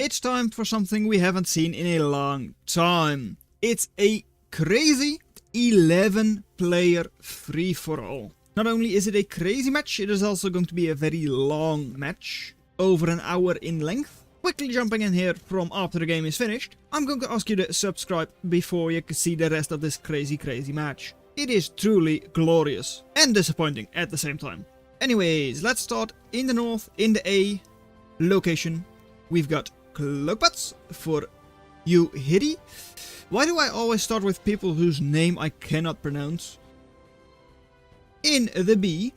it's time for something we haven't seen in a long time. It's a crazy 11-player free-for-all. Not only is it a crazy match, it is also going to be a very long match, over an hour in length. Quickly jumping in here from after the game is finished, I'm going to ask you to subscribe before you can see the rest of this crazy match. It is truly glorious and disappointing at the same time. Anyways, let's start in the north, in the A location. We've got Climax for Uhidi. Why do I always start with people whose name I cannot pronounce? In the B,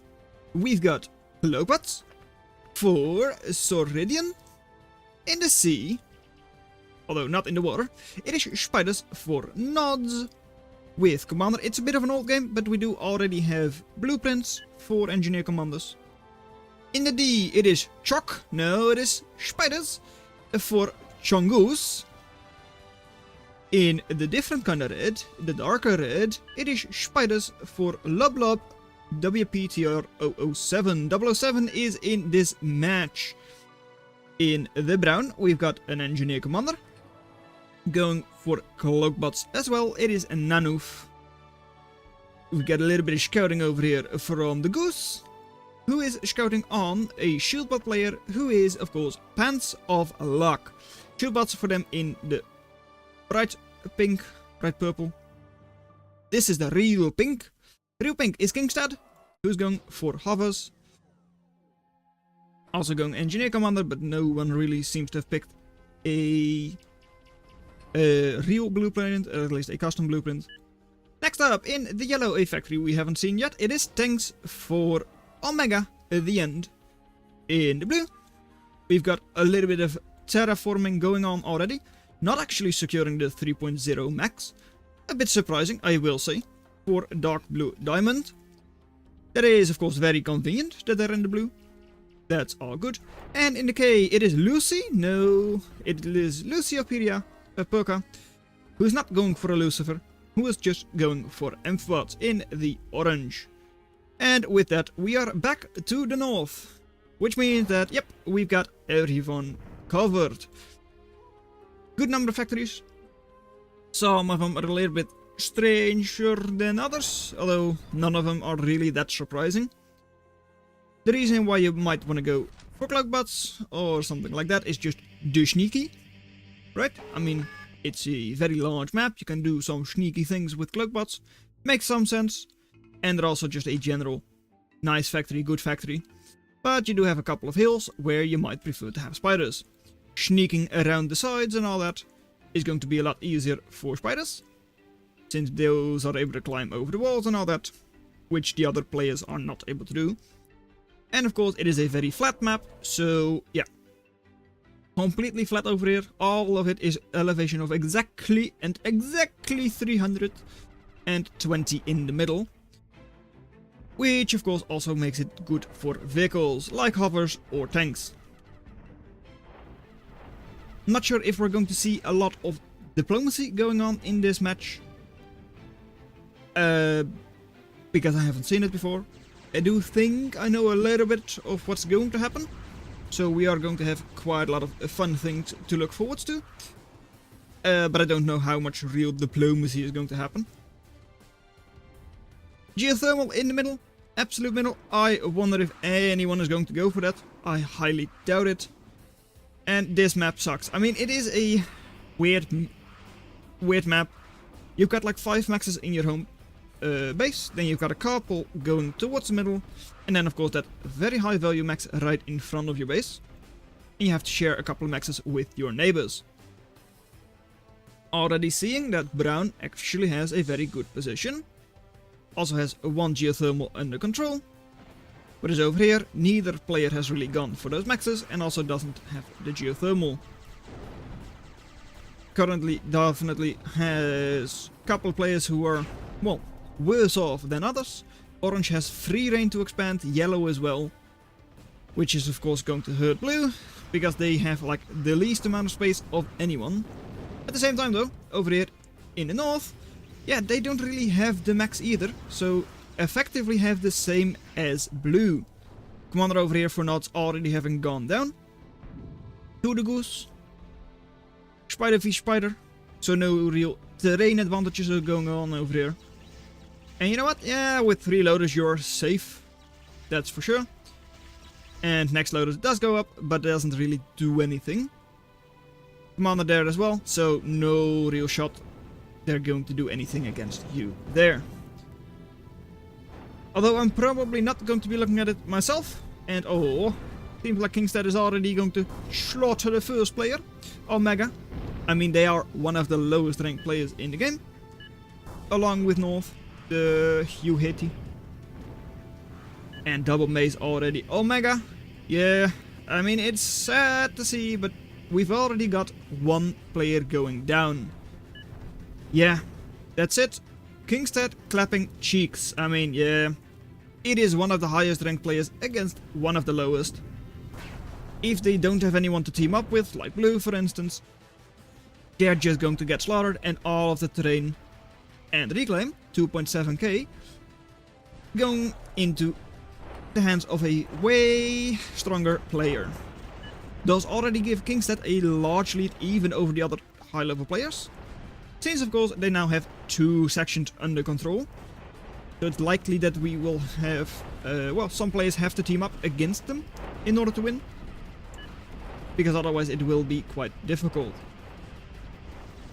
we've got Climax for Soridian. In the C, although not in the water, it is Spiders for Nods. With Commander, it's a bit of an old game, but we do already have blueprints for Engineer Commanders. In the D, it is Chok, no, it is Spiders for Chongoose. In the different kind of red, the darker red, it is Spiders for Lub WPTR 007. 007 is in this match. In the brown, we've got an Engineer Commander. Going for Cloakbots as well, it is a Nanoof. We've got a little bit of scouting over here from the Goose, who is scouting on a Shieldbot player, who is, of course, Pants of Luck. Shieldbots for them in the bright pink, bright purple. This is the real pink. Real pink is Kingstead, who's going for Hovers. Also going Engineer Commander, but no one really seems to have picked a real blueprint, or at least a custom blueprint. Next up, in the yellow A factory we haven't seen yet, it is tanks for Omega at the end. In the blue, we've got a little bit of terraforming going on already. Not actually securing the 3.0 max. A bit surprising, I will say, for Dark Blue Diamond. That is, of course, very convenient that they're in the blue. That's all good. And in the K, it is Lucy. No, it is Luciopedia Perka, who's not going for a Lucifer, who is just going for Amphibots in the orange. And with that, we are back to the north. Which means that, yep, we've got everyone covered. Good number of factories. Some of them are a little bit stranger than others, although none of them are really that surprising. The reason why you might want to go for Cloakbots or something like that is just do sneaky, right? I mean, it's a very large map, you can do some sneaky things with Cloakbots, makes some sense, and they're also just a general nice factory, good factory. But you do have a couple of hills where you might prefer to have spiders. Sneaking around the sides and all that is going to be a lot easier for spiders, since those are able to climb over the walls and all that, which the other players are not able to do. And of course, it is a very flat map, so yeah. Completely flat over here. All of it is elevation of exactly 320 in the middle. Which of course also makes it good for vehicles, like hovers or tanks. Not sure if we're going to see a lot of diplomacy going on in this match. Because I haven't seen it before. I do think I know a little bit of what's going to happen, so we are going to have quite a lot of fun things to look forward to. But I don't know how much real diplomacy is going to happen. Geothermal in the middle, absolute middle. I wonder if anyone is going to go for that. I highly doubt it. And this map sucks. I mean, it is a weird map. You've got like 5 maxes in your home base, then you've got a couple going towards the middle, and then of course that very high value max right in front of your base, and you have to share a couple of maxes with your neighbors. Already seeing that brown actually has a very good position, also has one geothermal under control, but is over here, neither player has really gone for those maxes and also doesn't have the geothermal. Currently definitely has a couple players who are, well, worse off than others. Orange has free reign to expand, yellow as well, which is of course going to hurt blue, because they have like the least amount of space of anyone. At the same time though, over here in the north, yeah, they don't really have the max either, so effectively have the same as blue. Commander over here for Nods already having gone down to the Goose. Spider v Spider. So no real terrain advantages are going on over here. And you know what? Yeah, with 3 loaders you're safe. That's for sure. And next loader does go up, but doesn't really do anything. Commander there as well, so no real shot they're going to do anything against you there. Although I'm probably not going to be looking at it myself. And oh, seems like Kingstead is already going to slaughter the first player, Omega. I mean, they are one of the lowest ranked players in the game. Along with North, the Hugh Hitty. And double maze already Omega. Yeah, I mean, it's sad to see, but we've already got 1 player going down. Yeah, that's it. Kingstead clapping cheeks. I mean, yeah, it is one of the highest ranked players against one of the lowest. If they don't have anyone to team up with, like Blue for instance, they're just going to get slaughtered, and all of the terrain and reclaim, 2.7k, going into the hands of a way stronger player. Does already give Kingstead a large lead even over the other high level players. Since of course they now have 2 sections under control. So it's likely that we will have, well, some players have to team up against them in order to win. Because otherwise it will be quite difficult.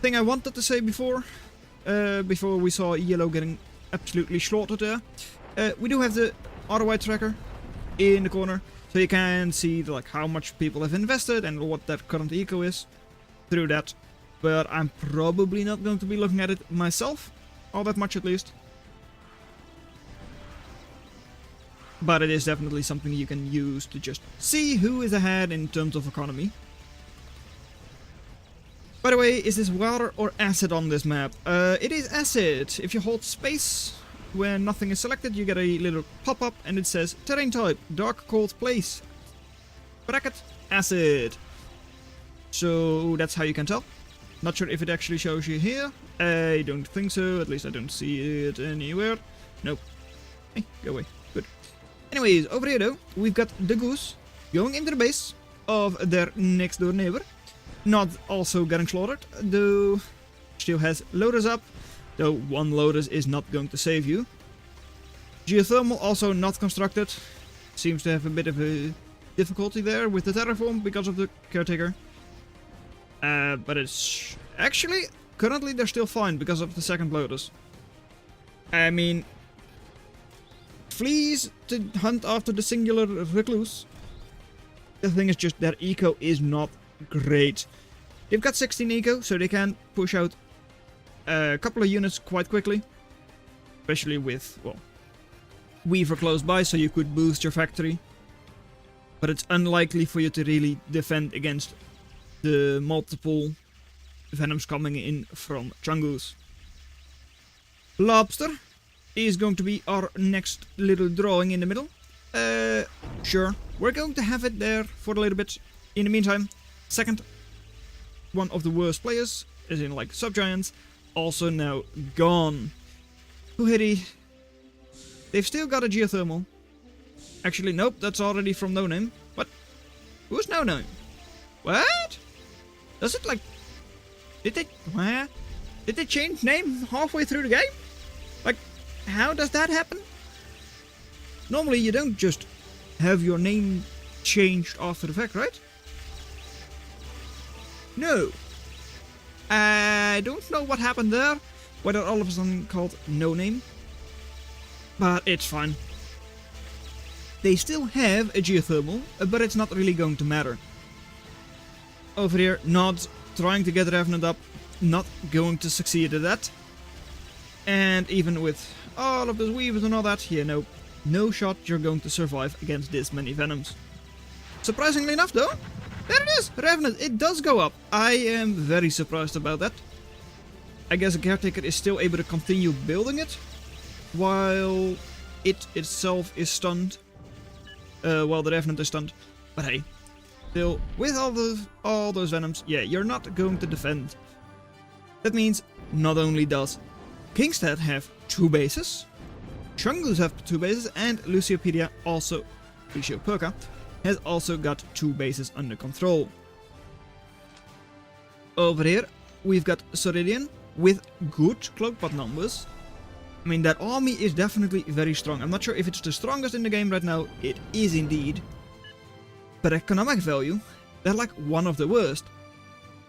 Thing I wanted to say before we saw Yellow getting absolutely slaughtered there. We do have the ROI tracker in the corner, so you can see like how much people have invested and what their current eco is through that. But I'm probably not going to be looking at it myself, all that much at least. But it is definitely something you can use to just see who is ahead in terms of economy. By the way, is this water or acid on this map? It is acid. If you hold space when nothing is selected, you get a little pop-up and it says terrain type, dark cold place, bracket, acid. So that's how you can tell. Not sure if it actually shows you here. I don't think so, at least I don't see it anywhere. Nope. Hey, go away. Good. Anyways, over here though, we've got the goose going into the base of their next door neighbor. Not also getting slaughtered, though still has loaders up. Though 1 loaders is not going to save you. Geothermal also not constructed. Seems to have a bit of a difficulty there with the terraform because of the caretaker. But it's actually, currently they're still fine because of the second loaders. I mean, fleas to hunt after the singular recluse. The thing is just their eco is not great. They've got 16 eco, so they can push out a couple of units quite quickly. Especially with, well, Weaver close by, so you could boost your factory. But it's unlikely for you to really defend against the multiple venoms coming in from Chungus. Lobster is going to be our next little drawing in the middle. Sure, we're going to have it there for a little bit. In the meantime, second one of the worst players, as in like subgiants, also now gone. Uhiri. They've still got a geothermal. Actually, nope, that's already from No Name. What? Who's No Name? What? Does it like... Did they change name halfway through the game? Like, how does that happen? Normally you don't just have your name changed after the fact, right? No. I don't know what happened there. Whether all of a sudden called No Name. But it's fine. They still have a geothermal, but it's not really going to matter. Over here, Nods trying to get Revenant up, not going to succeed at that. And even with all of those weavers and all that, yeah, no shot you're going to survive against this many venoms. Surprisingly enough though, there it is, Revenant, it does go up. I am very surprised about that. I guess a caretaker is still able to continue building it, while it itself is stunned. While the Revenant is stunned. But hey, still, with all those venoms, yeah, you're not going to defend. That means not only does Kingstead have 2 bases, Chungus have 2 bases, and Luciopedia also, Lucioperca, has also got 2 bases under control. Over here, we've got Ceridian with good cloakpot numbers. I mean, that army is definitely very strong. I'm not sure if it's the strongest in the game right now. It is indeed. But economic value, they're like one of the worst.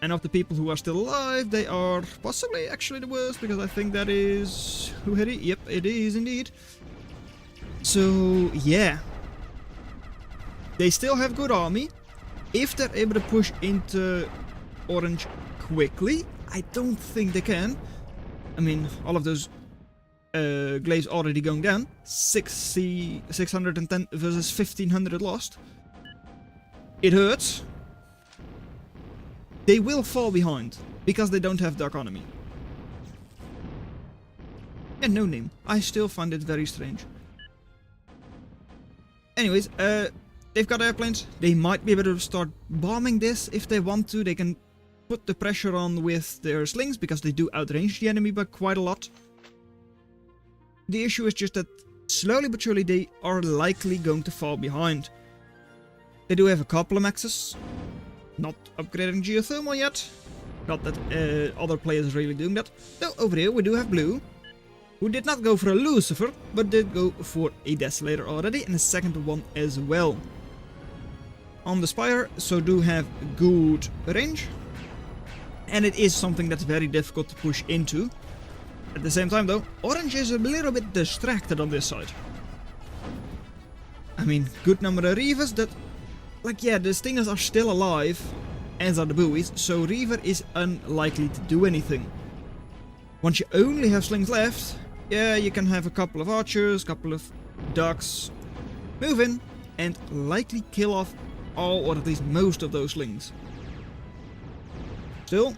And of the people who are still alive, they are possibly actually the worst, because I think that is Huheri. Yep, it is indeed. So, yeah. They still have good army. If they're able to push into orange quickly, I don't think they can. I mean, all of those glaives already going down. 610 versus 1500 lost. It hurts. They will fall behind, because they don't have the economy. And no name. I still find it very strange. Anyways, they've got airplanes. They might be able to start bombing this if they want to. They can put the pressure on with their slings, because they do outrange the enemy by quite a lot. The issue is just that slowly but surely they are likely going to fall behind. They do have a couple of maxes. Not upgrading geothermal yet. Not that other players are really doing that. So over here we do have blue, who did not go for a Lucifer, but did go for a Desolator already, and a second one as well. On the Spire, so do have good range. And it is something that's very difficult to push into. At the same time though, orange is a little bit distracted on this side. I mean, good number of Reavers that... Like, yeah, the Stingers are still alive, as are the buoys, so Reaver is unlikely to do anything. Once you only have slings left, yeah, you can have a couple of archers, couple of ducks, move in, and likely kill off all, or at least most of those slings. Still,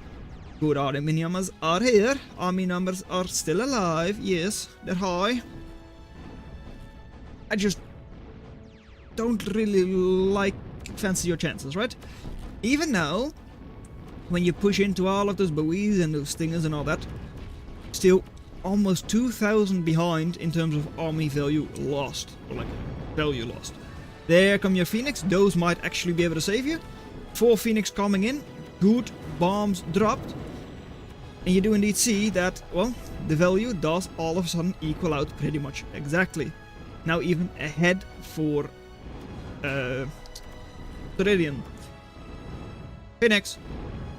good army numbers are here. Army numbers are still alive, yes, they're high. I just don't really fancy your chances, right? Even now, when you push into all of those buoys and those stingers and all that, still almost 2,000 behind in terms of army value lost, or like value lost. There come your Phoenix. Those might actually be able to save you. 4 Phoenix coming in, good bombs dropped, and you do indeed see that, well, the value does all of a sudden equal out pretty much exactly. Now even ahead for Ceridian. Phoenix,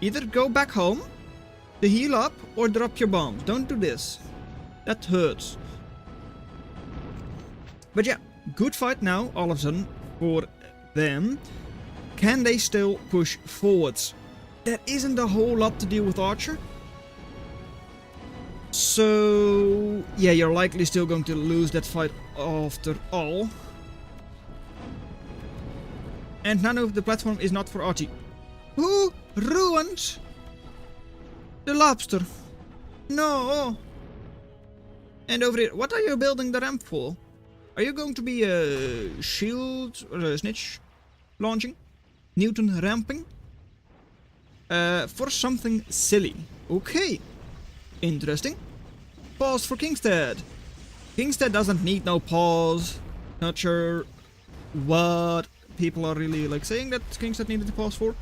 either go back home to heal up or drop your bombs. Don't do this. That hurts. But yeah, good fight now all of a sudden for them. Can they still push forwards? There isn't a whole lot to deal with Archer. So yeah, you're likely still going to lose that fight after all. And Nano, the platform is not for Archie. Who ruined the lobster? No. And over here, what are you building the ramp for? Are you going to be a shield or a snitch launching? Newton ramping? For something silly. Okay. Interesting. Pause for Kingstead. Kingstead doesn't need no pause. Not sure what people are really like saying that Kingstead needed to pause for.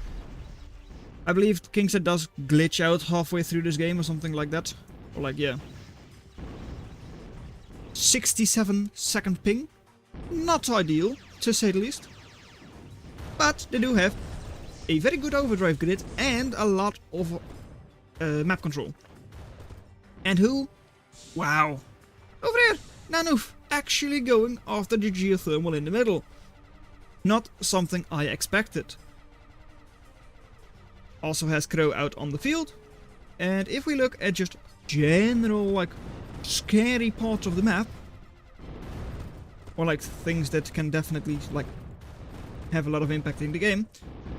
I believe Kingstead does glitch out halfway through this game or something like that. Or like, yeah. 67-second ping. Not ideal, to say the least. But they do have a very good overdrive grid and a lot of map control. And who? Wow. Over there, Nanoof actually going after the geothermal in the middle. Not something I expected. Also has Crow out on the field. And if we look at just general, like, scary parts of the map, or like things that can definitely, like, have a lot of impact in the game,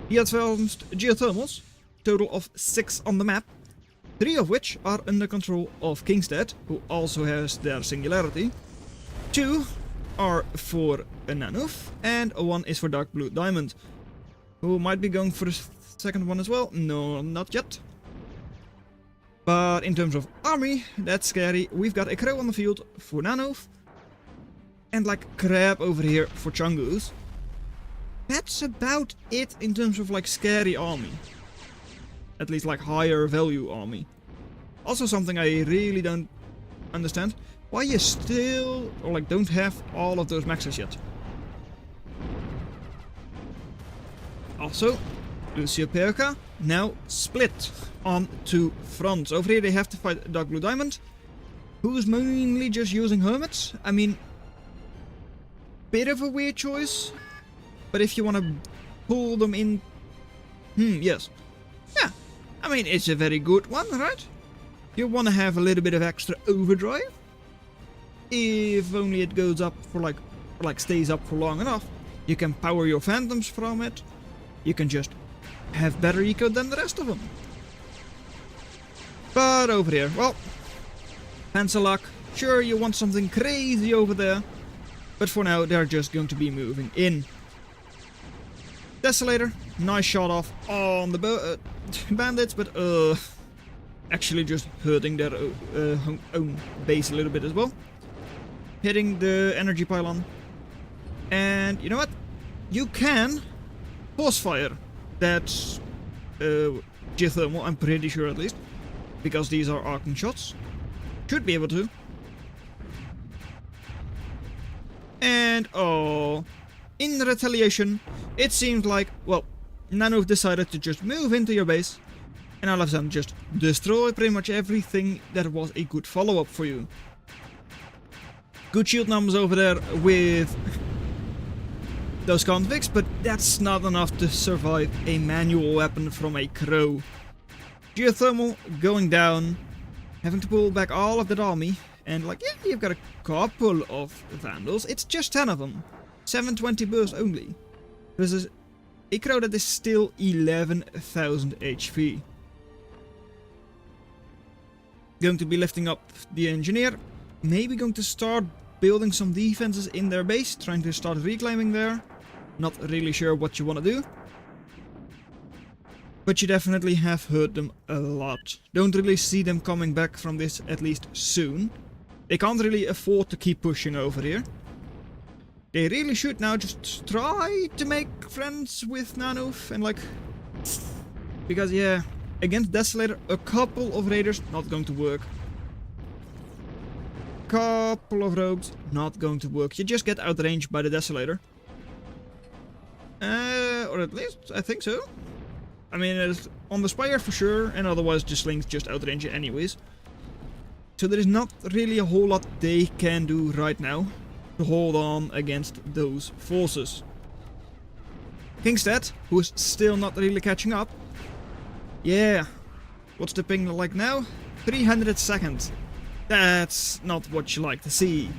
he advanced geothermals, total of 6 on the map, 3 of which are under control of Kingstead, who also has their singularity. 2 are for a Nanoof, and 1 is for Dark Blue Diamond, who might be going for a second one as well. No, not yet. But in terms of army, that's scary. We've got a Crow on the field for Nanoof, and like Crab over here for Chungus. That's about it in terms of like scary army. at least like higher value army. Also something I really don't understand. Why you still, or like don't have all of those maxes yet. Also, Lucio Perca now split on two fronts. Over here they have to fight Dark Blue Diamond, who's mainly just using hermits. I mean, bit of a weird choice, but if you want to pull them in, yes. Yeah, I mean, it's a very good one, right? You want to have a little bit of extra overdrive. If only it goes up for like stays up for long enough. You can power your phantoms from it. You can just have better eco than the rest of them. But over here, well, pencil luck. Sure, you want something crazy over there, but for now they're just going to be moving in. Desolator, nice shot off on the bandits, but actually just hurting their own base a little bit as well. Hitting the energy pylon. And you know what? You can force fire that geothermal, I'm pretty sure at least. Because these are arcing shots. Should be able to. And oh, in retaliation, it seems like, well, Nano decided to just move into your base. And all of a sudden just destroy pretty much everything that was a good follow-up for you. Good shield numbers over there with those convicts, but that's not enough to survive a manual weapon from a crow. Geothermal going down, having to pull back all of that army, and like, yeah, you've got a couple of Vandals, it's just 10 of them. 720 burst only. Versus a crow that is still 11,000 HP. Going to be lifting up the engineer, maybe going to start building some defenses in their base, trying to start reclaiming there. Not really sure what you want to do. But you definitely have hurt them a lot. Don't really see them coming back from this at least soon. They can't really afford to keep pushing over here. They really should now just try to make friends with Nanoof and like... Because yeah, against Desolator, a couple of raiders, not going to work. Couple of rogues, not going to work. You just get outranged by the Desolator. Or at least, I think so. I mean, it's on the Spire for sure, and otherwise the Slings just outrange you anyways. So there is not really a whole lot they can do right now to hold on against those forces. Kingstead, who is still not really catching up. Yeah, what's the ping like now? 300 seconds. That's not what you like to see.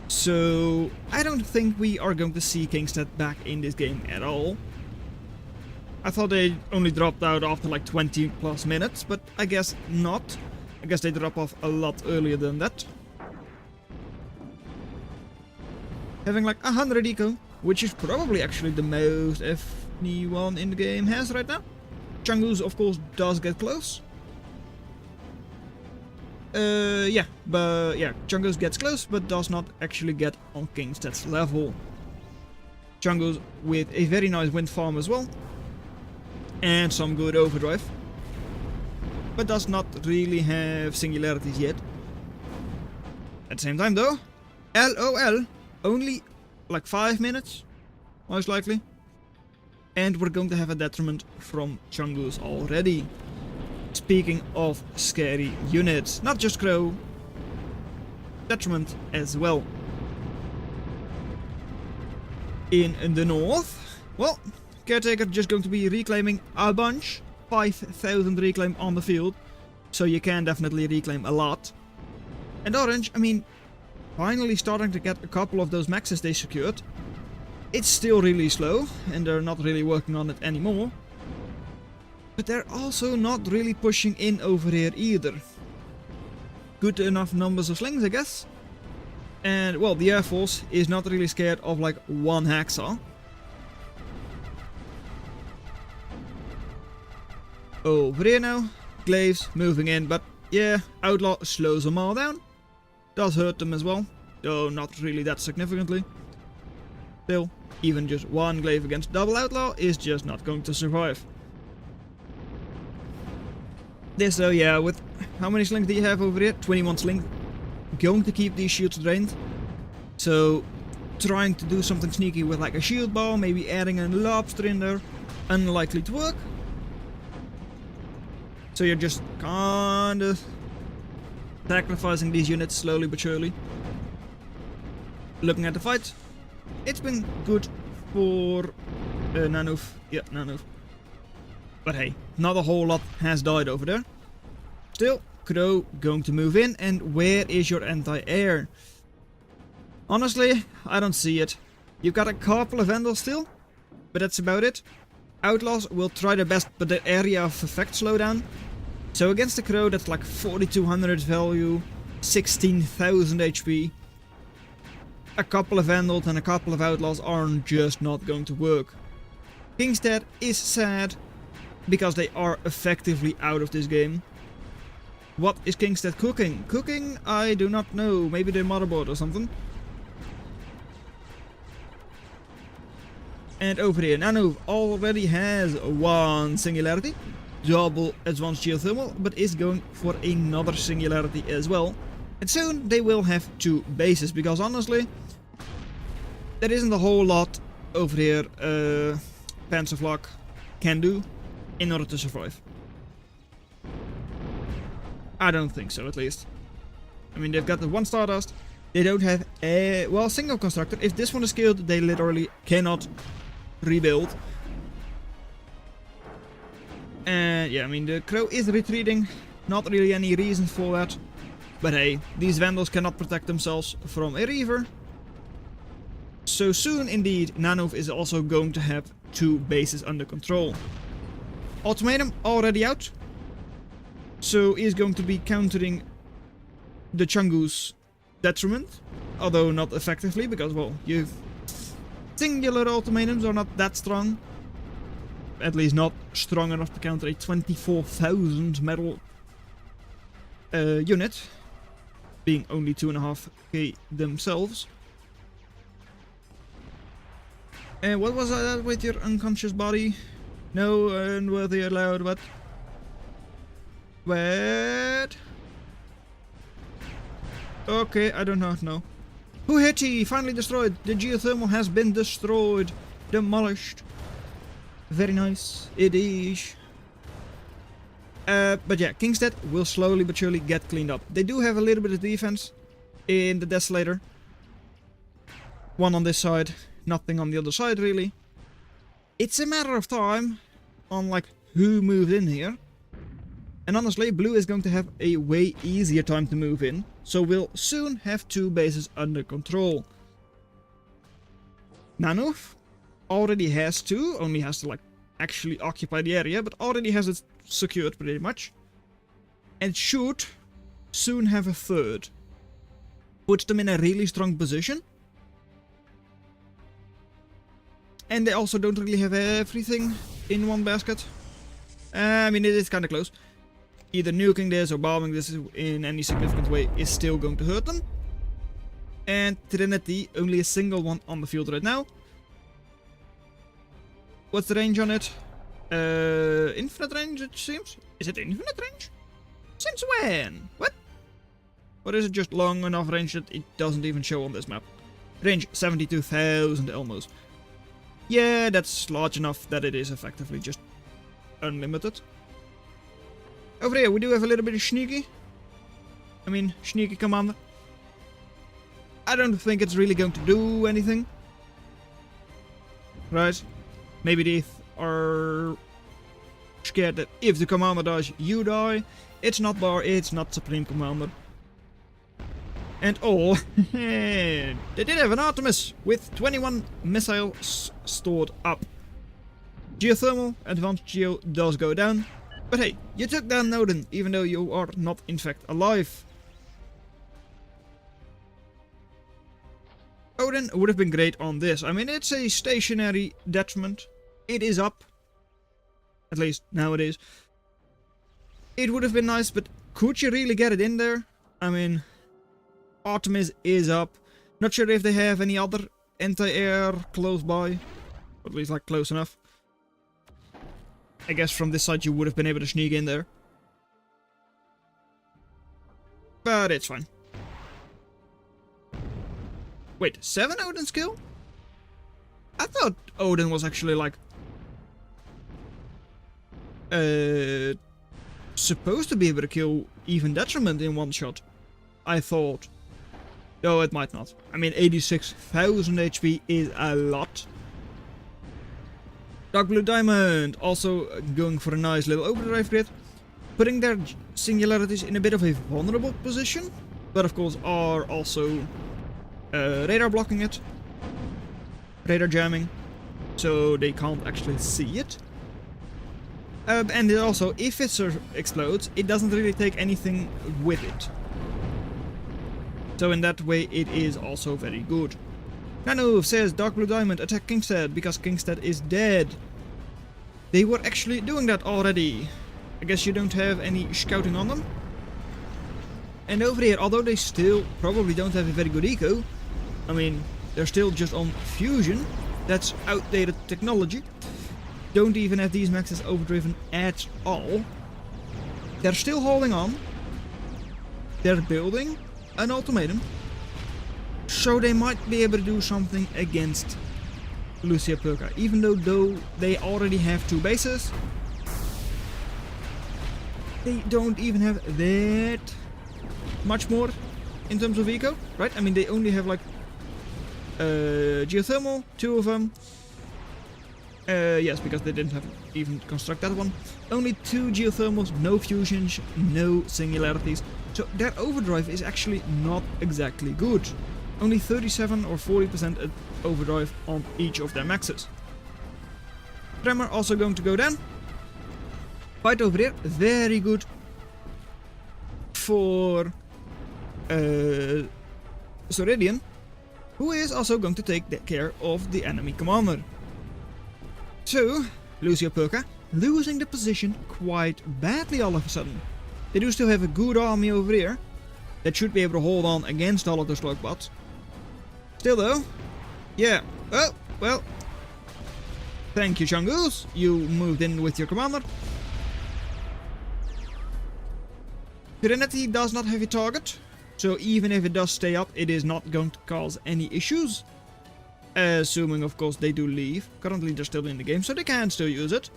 So I don't think we are going to see Kingstead back in this game at all. I thought they only dropped out after like 20 plus minutes, but I guess not. I guess they drop off a lot earlier than that. Having like 100 eco, which is probably actually the most anyone in the game has right now. Chungus of course does get close. Yeah, but yeah, Chungus gets close, but does not actually get on Kingstead's level. Chungus with a very nice wind farm as well. And some good overdrive. But does not really have singularities yet. At the same time though, LOL, only like 5 minutes, most likely. And we're going to have a detriment from Chungus already. Speaking of scary units, not just Crow, detriment as well. In the north, well, Caretaker just going to be reclaiming a bunch. 5,000 reclaim on the field, so you can definitely reclaim a lot. And Orange, I mean, finally starting to get a couple of those maxes they secured. It's still really slow, and they're not really working on it anymore. But they're also not really pushing in over here either. Good enough numbers of slings, I guess. And, well, the Air Force is not really scared of like one hacksaw. Over here now, Glaives moving in, but yeah, Outlaw slows them all down. Does hurt them as well, though not really that significantly. Still, even just one Glaive against double Outlaw is just not going to survive. This though, yeah, with how many slings do you have over here? 21 slings. Going to keep these shields drained. So trying to do something sneaky with like a shield ball, maybe adding a lobster in there, unlikely to work. So you're just kinda sacrificing these units slowly but surely. Looking at the fight, it's been good for Nanoof. Yeah, Nanoof. But hey, not a whole lot has died over there. Still, Crow going to move in, and where is your anti-air? Honestly, I don't see it. You've got a couple of Vandals still, but that's about it. Outlaws will try their best, but the area of effect slowdown. So against the Crow, that's like 4200 value, 16,000 HP. A couple of Vandals and a couple of Outlaws are just not going to work. Kingstead is sad, because they are effectively out of this game. What is Kingstead cooking? Cooking? I do not know. Maybe their motherboard or something. And over here, Nanoof already has one singularity. Double advanced geothermal, but is going for another singularity as well. And soon they will have 2 bases, because honestly, there isn't a whole lot over here Panzerflak can do in order to survive. I don't think so, at least. I mean, they've got the 1 Stardust. They don't have a, well, single constructor. If this one is killed, they literally cannot rebuild. And yeah, I mean, the Crow is retreating. Not really any reason for that. But hey, these Vandals cannot protect themselves from a Reaver. So soon, indeed, Nanoof is also going to have 2 bases under control. Ultimatum already out. So he is going to be countering the Chang'u's detriment. Although not effectively, because, well, you've... singular ultimatums are not that strong. At least not strong enough to counter a 24,000 metal unit. Being only 2.5k themselves. And what was that with your unconscious body? No, unworthy allowed, what? What? Okay, I do not know. Who hit he? Finally destroyed. The geothermal has been destroyed. Demolished. Very nice. It is. But yeah, Kingstead will slowly but surely get cleaned up. They do have a little bit of defense in the Desolator. One on this side, nothing on the other side really. It's a matter of time on like who moved in here. And honestly, Blue is going to have a way easier time to move in. So we'll soon have 2 bases under control. Nanoof already has 2, only has to like actually occupy the area, but already has it secured pretty much. And should soon have a 3rd. Puts them in a really strong position. And they also don't really have everything in one basket. I mean, it is kind of close. Either nuking this or bombing this in any significant way is still going to hurt them. And Trinity, only a single one on the field right now. What's the range on it? Infinite range, it seems. Is it infinite range? Since when? What? Or is it just long enough range that it doesn't even show on this map? Range 72,000 Elmos. Yeah, that's large enough that it is effectively just unlimited. Over here, we do have a little bit of sneaky. I mean, sneaky commander. I don't think it's really going to do anything. Right? Maybe they are scared that if the commander dies, you die. It's not Bar, it's not Supreme Commander. And all, they did have an Artemis with 21 missiles stored up. Geothermal, advanced geo does go down. But hey, you took down Nodin, even though you are not in fact alive. Odin would have been great on this. I mean, it's a stationary detriment. It is up. At least now it is. It would have been nice, but could you really get it in there? I mean, Artemis is up. Not sure if they have any other anti-air close by. Or at least like close enough. I guess from this side you would have been able to sneak in there. But it's fine. Wait, 7 Odin skill? I thought Odin was actually like... supposed to be able to kill even Detriment in one shot. I thought. Though it might not. I mean, 86,000 HP is a lot. Dark Blue Diamond also going for a nice little overdrive grid. Putting their singularities in a bit of a vulnerable position. But of course are also radar blocking it. Radar jamming. So they can't actually see it. And it also, if it explodes, it doesn't really take anything with it. So in that way it is also very good. Nano says Dark Blue Diamond attack Kingstead because Kingstead is dead. They were actually doing that already. I guess you don't have any scouting on them. And over here, although they still probably don't have a very good eco, I mean, they're still just on fusion. That's outdated technology. Don't even have these maxes overdriven at all. They're still holding on. They're building an ultimatum. So they might be able to do something against Lucia Perka. Even though they already have 2 bases. They don't even have that much more in terms of eco, right? I mean, they only have like geothermal, 2 of them. Yes, because they didn't have even construct that one. Only 2 geothermals, no fusions, no singularities. So their overdrive is actually not exactly good. Only 37 or 40% overdrive on each of their maxes. Tremor also going to go down. Fight over here, very good for Soridian, who is also going to take care of the enemy commander. So, Lucia Perka losing the position quite badly all of a sudden. They do still have a good army over here that should be able to hold on against all of the slug bots. Still though, yeah, oh, well, thank you Chungus, you moved in with your commander. Trinity does not have a target, so even if it does stay up, it is not going to cause any issues. Assuming, of course, they do leave. Currently, they're still in the game, so they can still use it.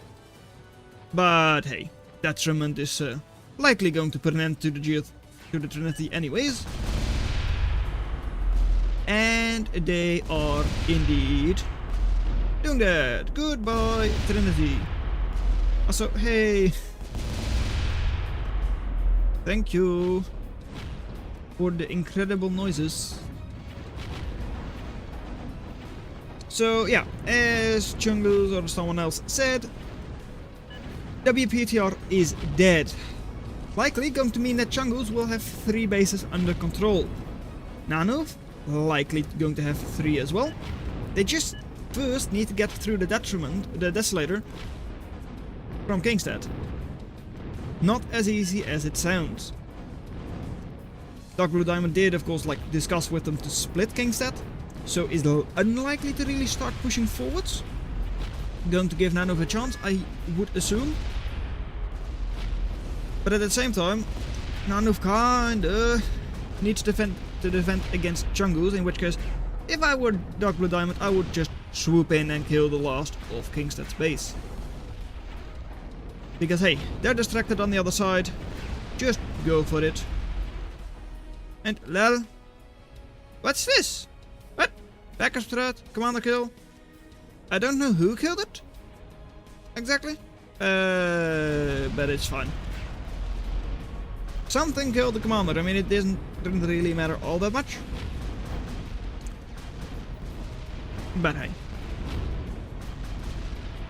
But hey, Detriment is likely going to put an end to the Trinity anyways. And they are indeed doing that. Goodbye, Trinity. Also, hey, thank you for the incredible noises. So yeah, as Chungus or someone else said, WPTR is dead. Likely going to mean that Chungus will have 3 bases under control. Nanov, likely going to have 3 as well. They just first need to get through the Desolator from Kingstead. Not as easy as it sounds. Dark Blue Diamond did, of course, like discuss with them to split Kingstead. So is unlikely to really start pushing forwards. Going to give Nanov a chance, I would assume. But at the same time, Nanov kinda needs to defend against Chungus, in which case, if I were Dark Blue Diamond, I would just swoop in and kill the last of Kingstead's base. Because hey, they're distracted on the other side. Just go for it. And lel. What's this? What? Backer strat, commander kill. I don't know who killed it. Exactly. But it's fine. Something killed the commander. I mean, it didn't really matter all that much. But hey.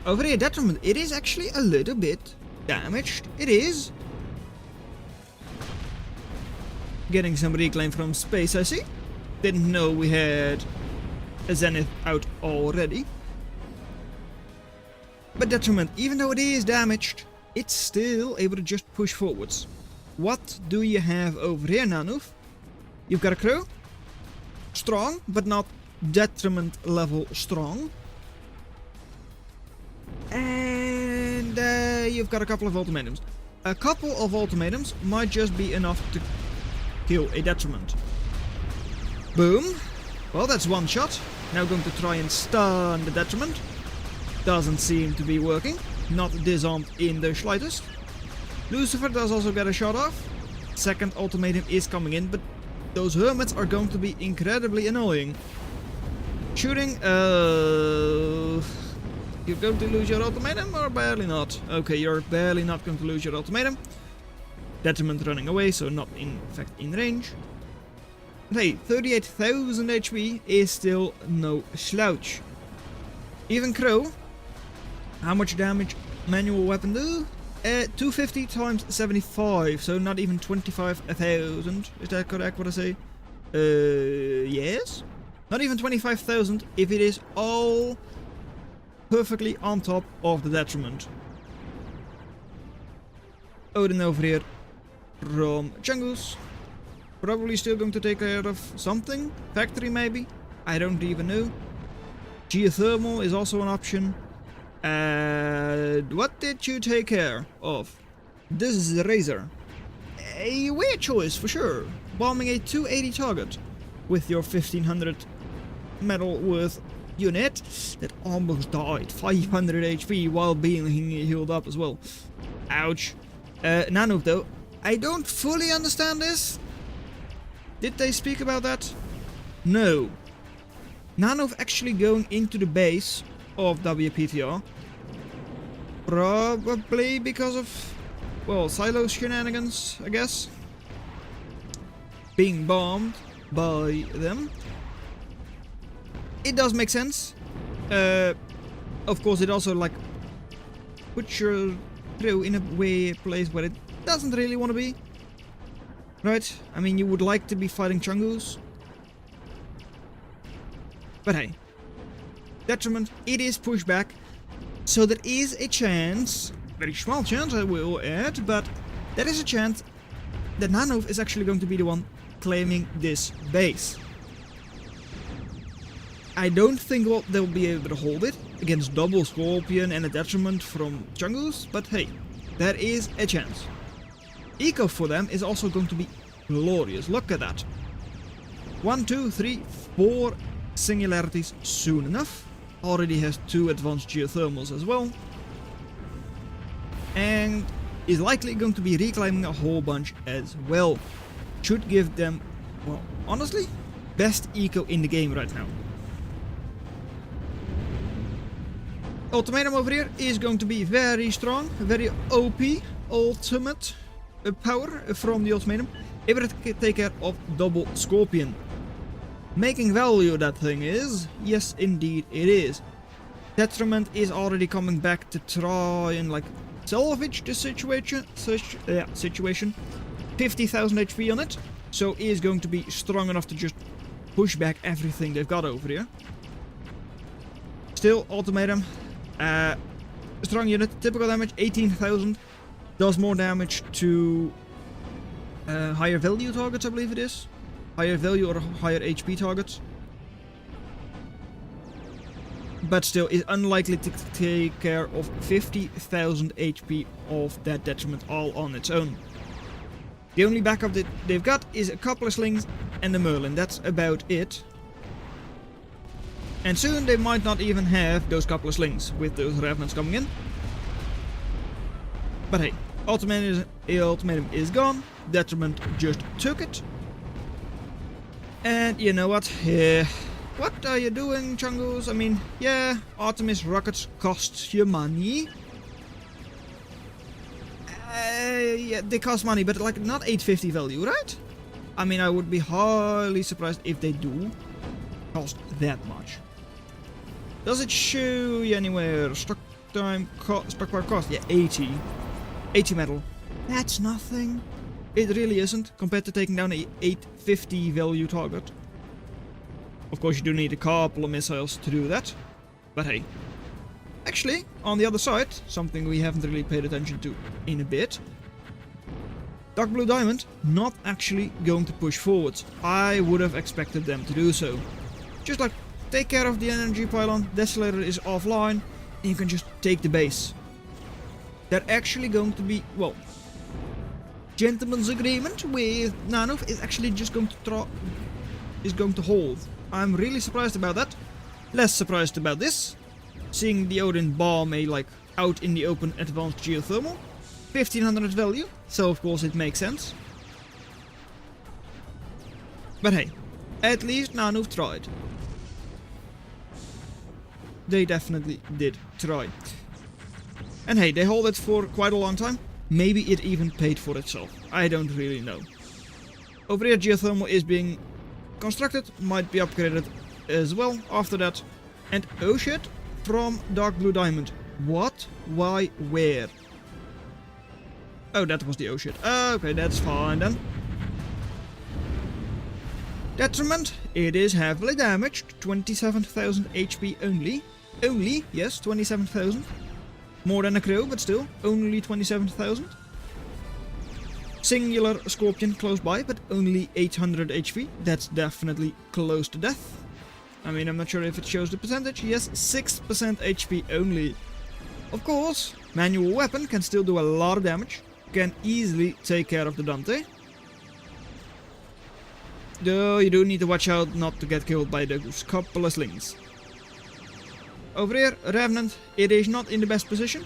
Over here, Detriment, it is actually a little bit damaged. It is. Getting some reclaim from space, I see. Didn't know we had a Zenith out already. But Detriment, even though it is damaged, it's still able to just push forwards. What do you have over here, Nanuf? You've got a crew. Strong, but not Detriment level strong. And you've got a couple of ultimatums. A couple of ultimatums might just be enough to kill a detriment. Boom. Well, that's one shot. Now going to try and stun the detriment. Doesn't seem to be working. Not disarmed in the slightest. Lucifer does also get a shot off. Second ultimatum is coming in, but those hermits are going to be incredibly annoying. Shooting, you're going to lose your ultimatum or barely not? Okay, you're barely not going to lose your ultimatum. Detriment running away, so not in fact in range. But hey, 38,000 HP is still no slouch. Even Crow, how much damage manual weapon do? 250 times 75, so not even 25,000. Is that correct what I say? Yes? Not even 25,000 if it is all perfectly on top of the detriment. Odin over here from Chungus. Probably still going to take care of something. Factory maybe? I don't even know. Geothermal is also an option. What did you take care of? This is the Razor. A weird choice for sure. Bombing a 280 target with your 1500 metal worth unit that almost died. 500 HP while being healed up as well. Ouch. Nanoof though, I don't fully understand this. Did they speak about that? No. Nanoof actually going into the base of WPTR. Probably because of, well, Silo shenanigans, I guess. Being bombed by them. It does make sense. Of course, it also like puts your crew in a place where it doesn't really want to be. Right? I mean, you would like to be fighting Chungus. But hey. Detriment, it is pushed back. So there is a chance, very small chance I will add, but there is a chance that Nanoof is actually going to be the one claiming this base. I don't think they'll be able to hold it against double Scorpion and a detriment from Chungus, but hey, there is a chance. Eco for them is also going to be glorious, look at that. 1, 2, 3, 4 singularities soon enough. Already has 2 advanced geothermals as well. And is likely going to be reclaiming a whole bunch as well. Should give them, well, honestly, best eco in the game right now. Ultimatum over here is going to be very strong, very OP, ultimate power from the ultimatum. Able to take care of double Scorpion. Making value that thing is, yes indeed it is. Detriment is already coming back to try and like salvage the situation. 50,000 HP on it, so is going to be strong enough to just push back everything they've got over here. Still, ultimatum, strong unit, typical damage 18,000, does more damage to higher value targets, I believe it is. Higher value or higher HP targets. But still is unlikely to take care of 50,000 HP of that detriment all on its own. The only backup that they've got is a couple of slings and the Merlin. That's about it. And soon they might not even have those couple of slings with those revenants coming in. But hey, ultimatum is gone. Detriment just took it. And you know what? What are you doing, Chungus? I mean, yeah, Artemis rockets cost you money. Yeah, they cost money, but like not 850 value, right? I mean, I would be highly surprised if they do cost that much. Does it show you anywhere? Stock power cost? Yeah, 80. 80 metal. That's nothing. It really isn't, compared to taking down a 850 value target. Of course you do need a couple of missiles to do that. But hey. Actually, on the other side, something we haven't really paid attention to in a bit. Dark Blue Diamond not actually going to push forwards. I would have expected them to do so. Just like, take care of the energy pylon, Desolator is offline, and you can just take the base. They're actually going to be, well, gentleman's agreement with Nanov is actually just going to hold. I'm really surprised about that. Less surprised about this. Seeing the Odin bomb a like out in the open advanced geothermal. 1500 value, so of course it makes sense. But hey, at least Nanov tried. They definitely did try. And hey, they hold it for quite a long time. Maybe it even paid for itself. I don't really know. Over here, geothermal is being constructed. Might be upgraded as well after that. And oh shit, from Dark Blue Diamond. What? Why? Where? Oh, that was the oh shit. Okay, that's fine then. Detriment. It is heavily damaged. 27,000 HP only. Only, yes, 27,000. More than a crow, but still, only 27,000. Singular Scorpion close by, but only 800 HP. That's definitely close to death. I mean, I'm not sure if it shows the percentage. Yes, 6% HP only. Of course, manual weapon can still do a lot of damage. Can easily take care of the Dante. Though you do need to watch out not to get killed by those couple of slings. Over here, Revenant, it is not in the best position.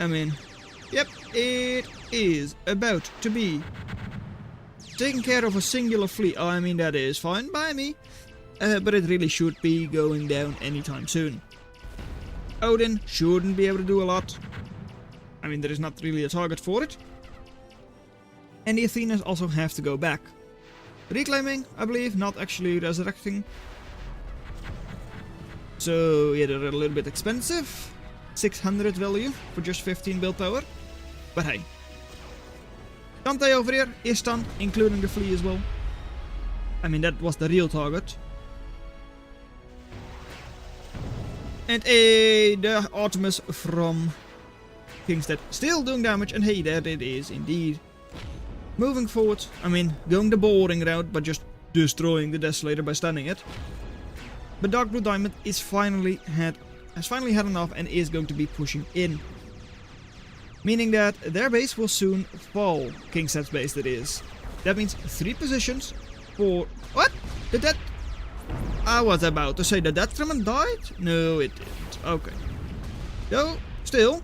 I mean, yep, it is about to be taking care of a singular fleet. I mean, that is fine by me. But it really should be going down anytime soon. Odin shouldn't be able to do a lot. I mean, there is not really a target for it. And the Athenas also have to go back. Reclaiming, I believe, not actually resurrecting. So yeah, they're a little bit expensive. 600 value for just 15 build power. But hey. Dante over here is stunned, including the flea as well. I mean, that was the real target. And the Artemis from Kingstead still doing damage. And hey, there it is indeed. Moving forward, I mean, going the boring route, but just destroying the Desolator by stunning it. But Dark Blue Diamond has finally had enough and is going to be pushing in. Meaning that their base will soon fall. Kingstead's base, that is. That means 3 positions for... What? I was about to say the Detriment died? No, it didn't. Okay. Though, still...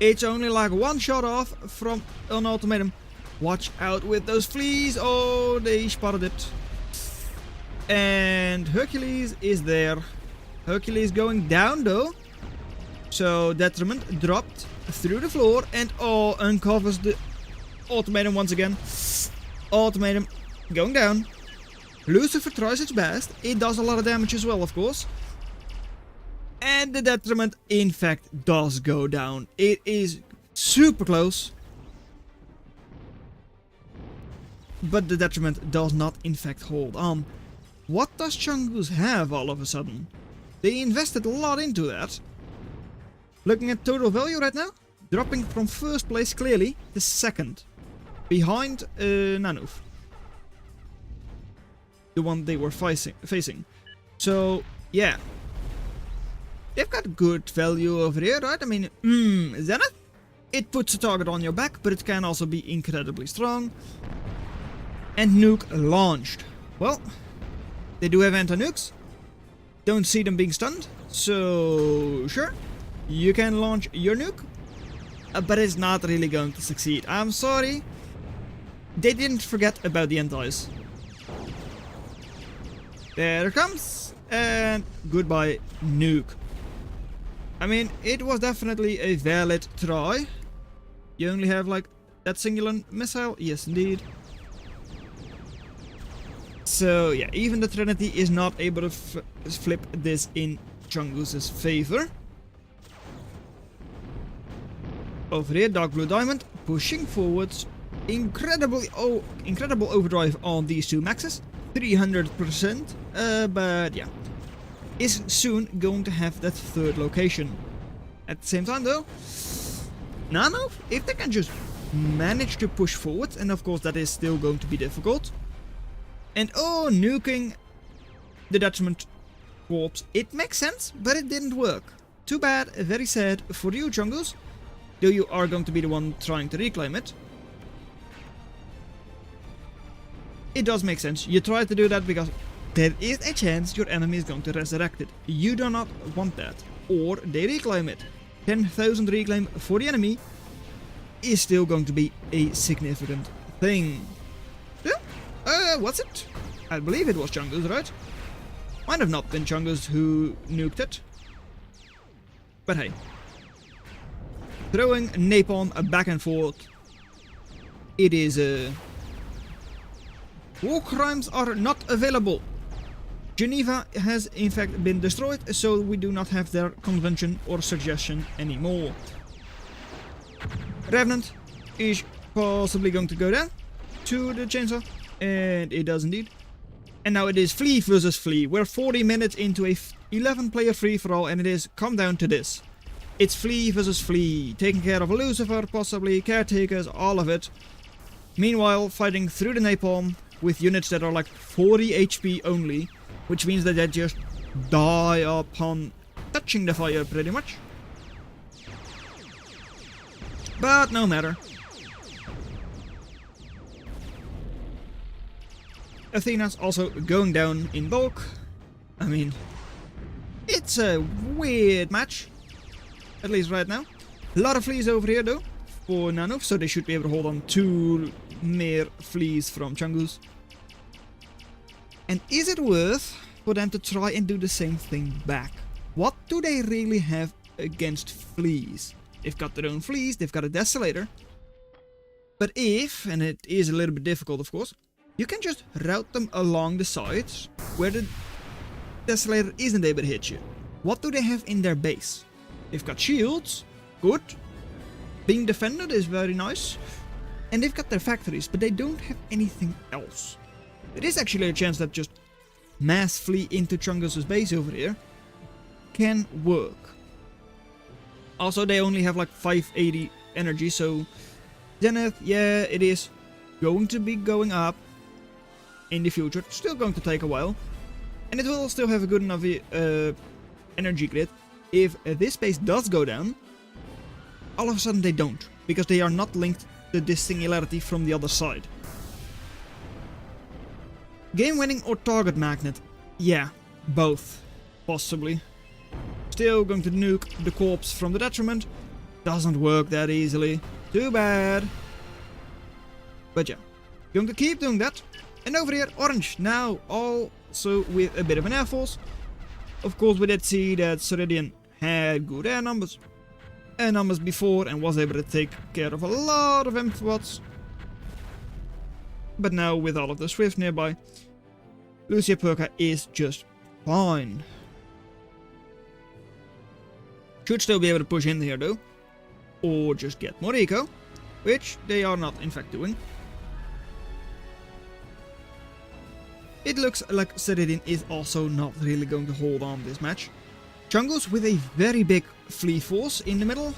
It's only like 1 shot off from an ultimatum. Watch out with those fleas. Oh, they spotted it. And Hercules is there. Hercules going down though. So Detriment dropped through the floor and uncovers the ultimatum once again. Ultimatum going down. Lucifer tries its best. It does a lot of damage as well, of course. And the Detriment, in fact, does go down. It is super close. But the Detriment does not, in fact, hold on. What does Chungus have all of a sudden? They invested a lot into that. Looking at total value right now, dropping from first place clearly to second. Behind Nanov. The one they were facing. So, yeah. They've got good value over here, right? I mean, Zenith? It puts a target on your back, but it can also be incredibly strong. And nuke launched. Well, they do have anti-nukes. Don't see them being stunned. So, sure. You can launch your nuke. But it's not really going to succeed. I'm sorry. They didn't forget about the antis. There it comes. And goodbye, nuke. I mean, it was definitely a valid try. You only have like that singular missile. Yes, indeed. So yeah, even the Trinity is not able to flip this in Chungus's favor. Over here, Dark Blue Diamond pushing forwards. Incredible overdrive on these 2 maxes. 300%. But yeah. Is soon going to have that 3rd location. At the same time though, Nanov, if they can just manage to push forward, and of course that is still going to be difficult. And nuking the Detriment corpse. It makes sense, but it didn't work. Too bad, very sad for you, Chungus. though you are going to be the one trying to reclaim it. It does make sense. You try to do that because there is a chance your enemy is going to resurrect it. You do not want that. Or they reclaim it. 10,000 reclaim for the enemy is still going to be a significant thing. Yeah. What's it? I believe it was Chungus, right? Might have not been Chungus who nuked it. But hey. Throwing napalm back and forth. It is war crimes are not available. Geneva has in fact been destroyed, so we do not have their convention or suggestion anymore. Revenant is possibly going to go down to the chainsaw, and it does indeed. And now it is Flea versus Flea. We're 40 minutes into a 11-player free-for-all, and it is come down to this. It's Flea versus Flea, taking care of Lucifer, possibly, caretakers, all of it. Meanwhile, fighting through the napalm with units that are like 40 HP only, which means that they just die upon touching the fire, pretty much. But no matter. Athena's also going down in bulk. I mean, it's a weird match. At least right now. A lot of fleas over here though, for Nanook, so they should be able to hold on 2 mere fleas from Chungus. And is it worth for them to try and do the same thing back? What do they really have against fleas? They've got their own fleas, they've got a Desolator. But if, and it is a little bit difficult of course, you can just route them along the sides where the Desolator isn't able to hit you. What do they have in their base? They've got shields, good. Being defended is very nice. And they've got their factories, but they don't have anything else. There is actually a chance that just mass flee into Chungus's base over here can work. Also, they only have like 580 energy, so Zenith, yeah, it is going to be going up in the future. It's still going to take a while. And it will still have a good enough energy grid. If this base does go down, all of a sudden they don't, because they are not linked to this singularity from the other side. Game winning or target magnet? Yeah, both. Possibly. Still going to nuke the corpse from the detriment. Doesn't work that easily. Too bad. But yeah, going to keep doing that. And over here, Orange, now also with a bit of an air force. Of course, we did see that Ceridian had good air numbers before and was able to take care of a lot of amphibots. But now with all of the Swift nearby, Lucia Perka is just fine. Should still be able to push in here though, or just get more eco, which they are not in fact doing. It looks like Ceridian is also not really going to hold on this match. Chungus with a very big flea force in the middle.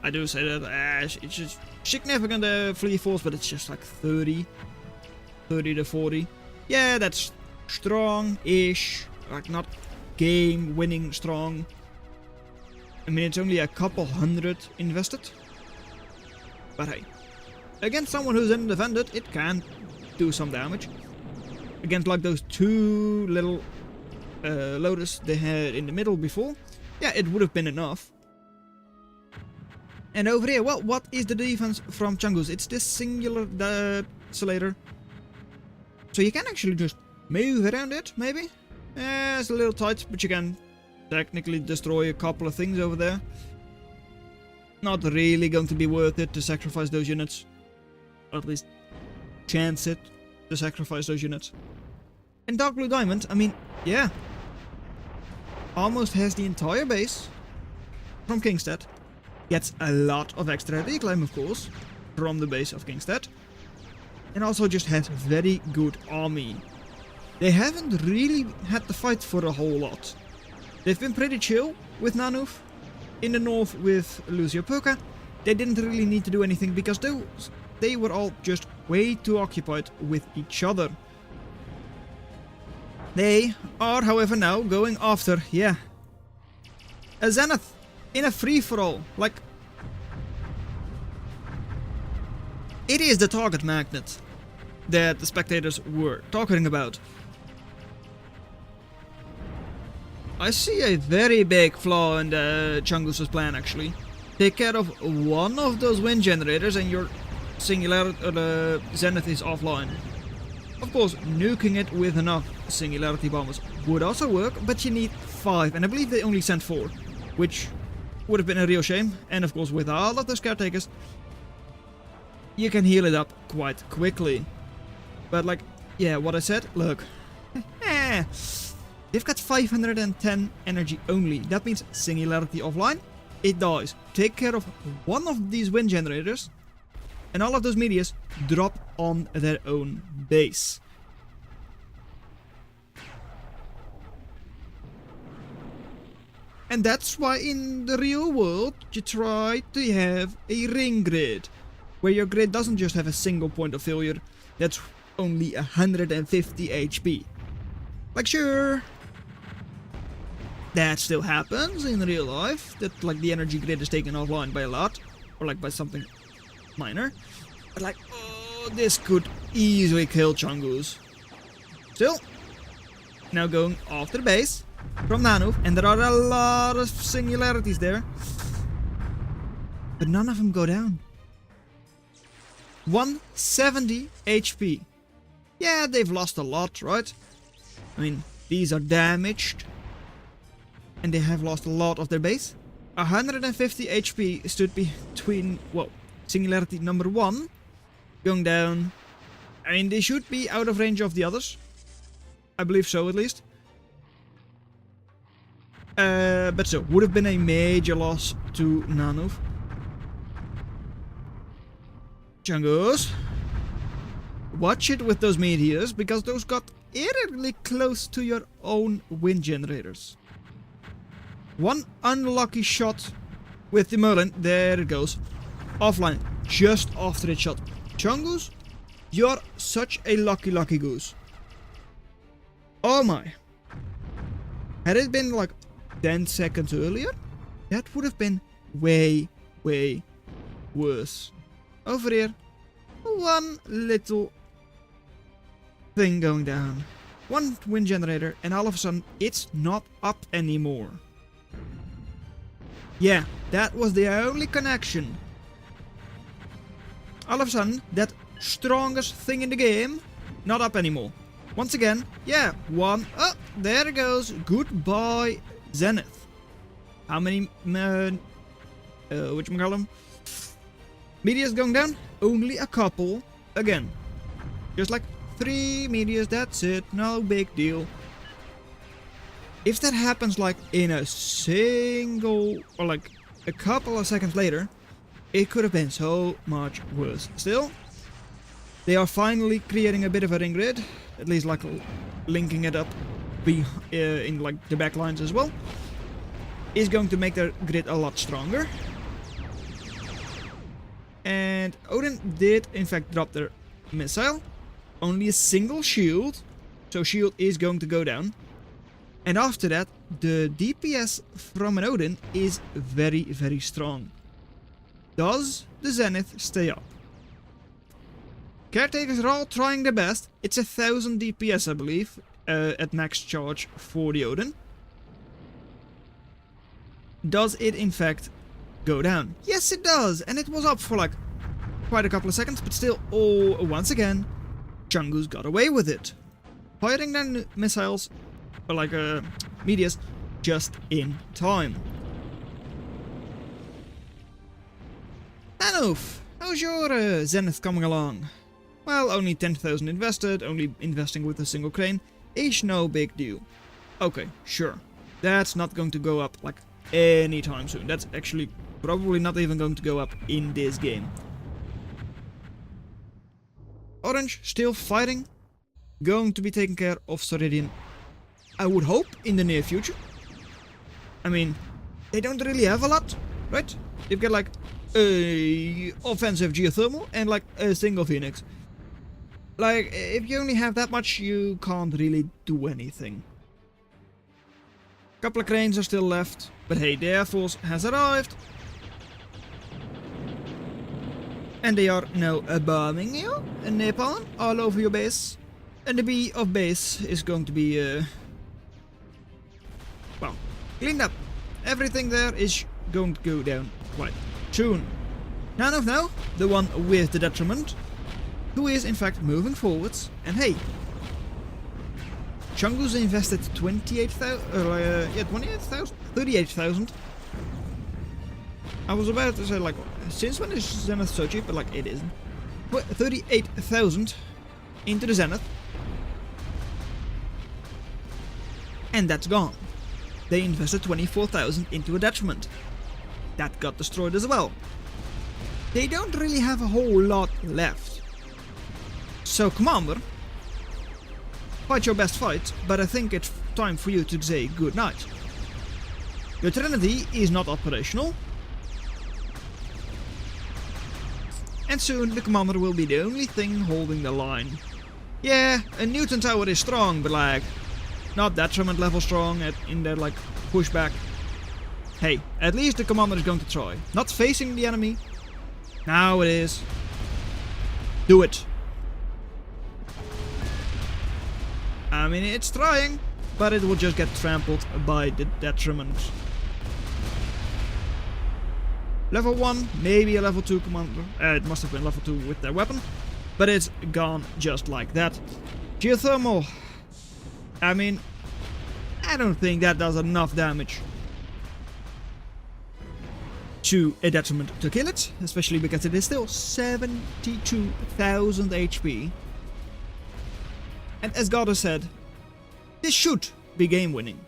I do say that it's just significant flea force, but it's just like 30 to 40. Yeah, that's strong-ish, like not game-winning strong. I mean, it's only a couple hundred invested. But hey, against someone who's undefended, it can do some damage. Against like those 2 little loaders they had in the middle before, yeah, it would have been enough. And over here, well, what is the defense from Chungus? It's this singular Desolator. So you can actually just move around it, maybe? It's a little tight, but you can technically destroy a couple of things over there. Not really going to be worth it to sacrifice those units. Or at least chance it to sacrifice those units. And Dark Blue Diamond, I mean, yeah. Almost has the entire base from Kingstead. Gets a lot of extra reclaim, of course, from the base of Kingstead. And also just has very good army. They haven't really had to fight for a whole lot. They've been pretty chill with Nanoof. In the north with Lucia Perka, they didn't really need to do anything because they were all just way too occupied with each other. They are, however, now going after, yeah, a Zenith in a free-for-all. Like, It is the target magnet that the spectators were talking about. I see a very big flaw in the Changus's plan actually. Take care of one of those wind generators and your singularity, the Zenith is offline. Of course, nuking it with enough singularity bombers would also work, but you need 5, and I believe they only sent 4, which would have been a real shame. And of course, with all of those caretakers, you can heal it up quite quickly. But like, yeah, what I said, look, they've got 510 energy only. That means singularity offline, it dies. Take care of one of these wind generators, and all of those meteors drop on their own base. And that's why in the real world you try to have a ring grid, where your grid doesn't just have a single point of failure that's only 150 HP. Like, sure, that still happens in real life, that like the energy grid is taken offline by a lot, or like by something minor. But like, oh, this could easily kill Chang'es. Still, now going after the base from Nanoof, and there are a lot of singularities there, but none of them go down. 170 HP. Yeah, they've lost a lot, right? I mean, these are damaged, and they have lost a lot of their base. 150 HP stood between, well, singularity number 1 going down. I mean, they should be out of range of the others. I believe so, at least. But so, would have been a major loss to Nanoof. Chang'es, watch it with those meteors, because those got eerily close to your own wind generators. One unlucky shot with the Merlin, there it goes, offline, just after it shot. Chang'es, you're such a lucky goose. Oh my. Had it been like 10 seconds earlier, that would have been way worse. Over here, one little thing going down. One wind generator, and all of a sudden it's not up anymore. Yeah, that was the only connection. All of a sudden, that strongest thing in the game, not up anymore. Once again, yeah, one, oh, there it goes, goodbye Zenith. How many, whatchamacallem? Meteors going down? Only a couple, again. Just like 3 meteors, that's it, no big deal. If that happens like in a single, or like a couple of seconds later, it could have been so much worse. Still, they are finally creating a bit of a ring grid, at least like linking it up in like the back lines as well. Is going to make their grid a lot stronger. And Odin did in fact drop their missile. Only a single shield, so shield is going to go down. And after that, the DPS from an Odin is very strong. Does the Zenith stay up? Caretakers are all trying their best. It's 1000 DPS, I believe, at max charge for the Odin. Does it in fact go down? Yes, it does, and it was up for like quite a couple of seconds, but still, oh, once again, Chang'es got away with it. Firing their missiles, or like meteors, just in time. Nanoof, how's your Zenith coming along? Well, only 10,000 invested, only investing with a single crane, is no big deal. Okay, sure. That's not going to go up like anytime soon. That's actually probably not even going to go up in this game. Orange still fighting. Going to be taking care of Ceridian, I would hope, in the near future. I mean, they don't really have a lot, right? They've got like a offensive geothermal and like a single Phoenix. Like, if you only have that much, you can't really do anything. Couple of cranes are still left, but hey, the Air Force has arrived. And they are now bombing you, napalm, all over your base. And the B of base is going to be, well, cleaned up. Everything there is going to go down quite soon. Now, the one with the detriment, who is in fact moving forwards. And hey, Chungus invested 38,000. I was about to say, like, since when is Zenith so cheap? But like, it isn't. 38,000 into the Zenith. And that's gone. They invested 24,000 into a detriment. That got destroyed as well. They don't really have a whole lot left. So, Commander, fight your best fight, but I think it's time for you to say good night. Your Trinity is not operational. And soon the Commander will be the only thing holding the line. Yeah, a Newton Tower is strong, but like, not detriment level strong in their like pushback. Hey, at least the Commander is going to try. Not facing the enemy. Now it is. Do it. I mean, it's trying, but it will just get trampled by the detriment. Level 1, maybe a level 2 commander. It must have been level 2 with their weapon. But it's gone just like that. Geothermal. I mean, I don't think that does enough damage to a detriment to kill it. Especially because it is still 72,000 HP. And as God has said, this should be game winning.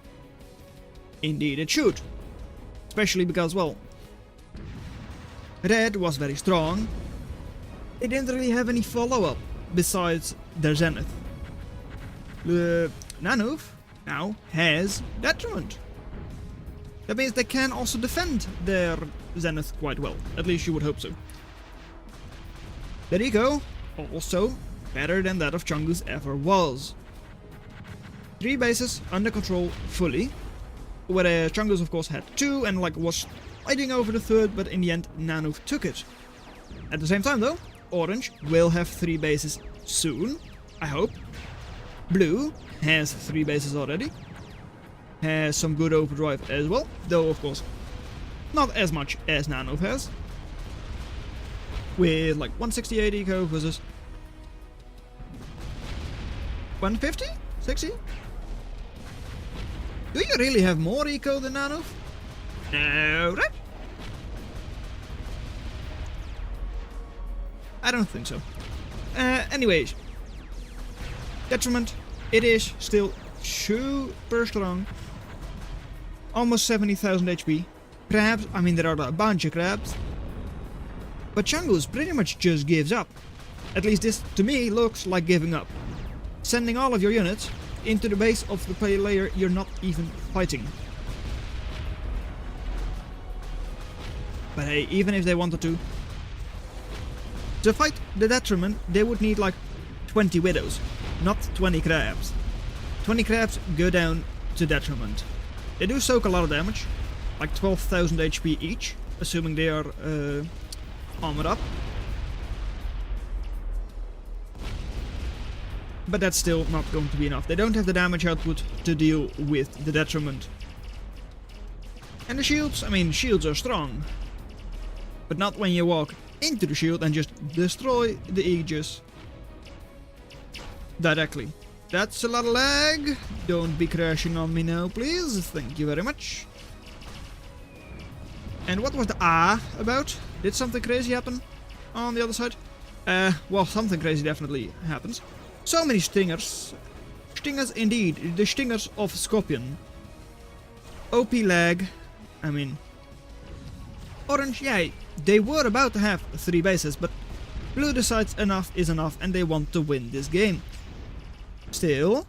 Indeed it should. Especially because, well, Red was very strong. They didn't really have any follow-up besides their Zenith. Nanoof now has detriment. That means they can also defend their Zenith quite well. At least you would hope so. Their eco also better than that of Chungus ever was. 3 bases under control fully. Whereas Chungus of course had 2 and like was fighting over the 3rd, but in the end Nanoof took it. At the same time though, Orange will have 3 bases soon, I hope. Blue has 3 bases already. Has some good overdrive as well, though of course not as much as Nanoof has. With like 168 eco versus 150? 60? Do you really have more eco than Nanoof? No, right? I don't think so. Anyways. Detriment. It is still super strong. Almost 70,000 HP. Crabs, I mean there are a bunch of crabs. But Chungus pretty much just gives up. At least this to me looks like giving up. Sending all of your units into the base of the player you're not even fighting. But hey, even if they wanted to fight the detriment, they would need like 20 widows, not 20 crabs. 20 crabs go down to detriment. They do soak a lot of damage, like 12,000 HP each, assuming they are armored up. But that's still not going to be enough. They don't have the damage output to deal with the detriment. And the shields, I mean, shields are strong. But not when you walk into the shield and just destroy the Aegis directly. That's a lot of lag. Don't be crashing on me now, please. Thank you very much. And what was the about? Did something crazy happen on the other side? Well, something crazy definitely happens. So many stingers. Stingers indeed. The stingers of Scorpion. OP lag. I mean, Orange, yeah, they were about to have 3 bases, but Blue decides enough is enough and they want to win this game. Still,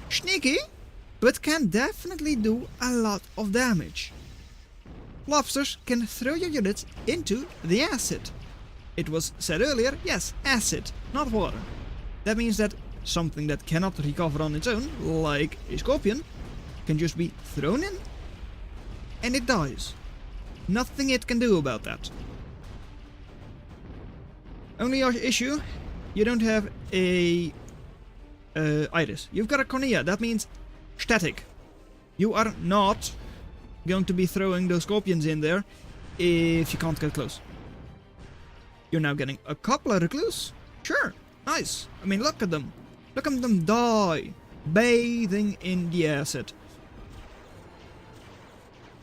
sneaky, but can definitely do a lot of damage. Lobsters can throw your units into the acid. It was said earlier, yes, acid, not water. That means that something that cannot recover on its own, like a Scorpion, can just be thrown in and it dies. Nothing it can do about that. Only issue, you don't have a iris. You've got a cornea. That means static. You are not going to be throwing those scorpions in there if you can't get close. You're now getting a couple of recluse. Sure, nice. I mean, look at them. Look at them die, bathing in the acid.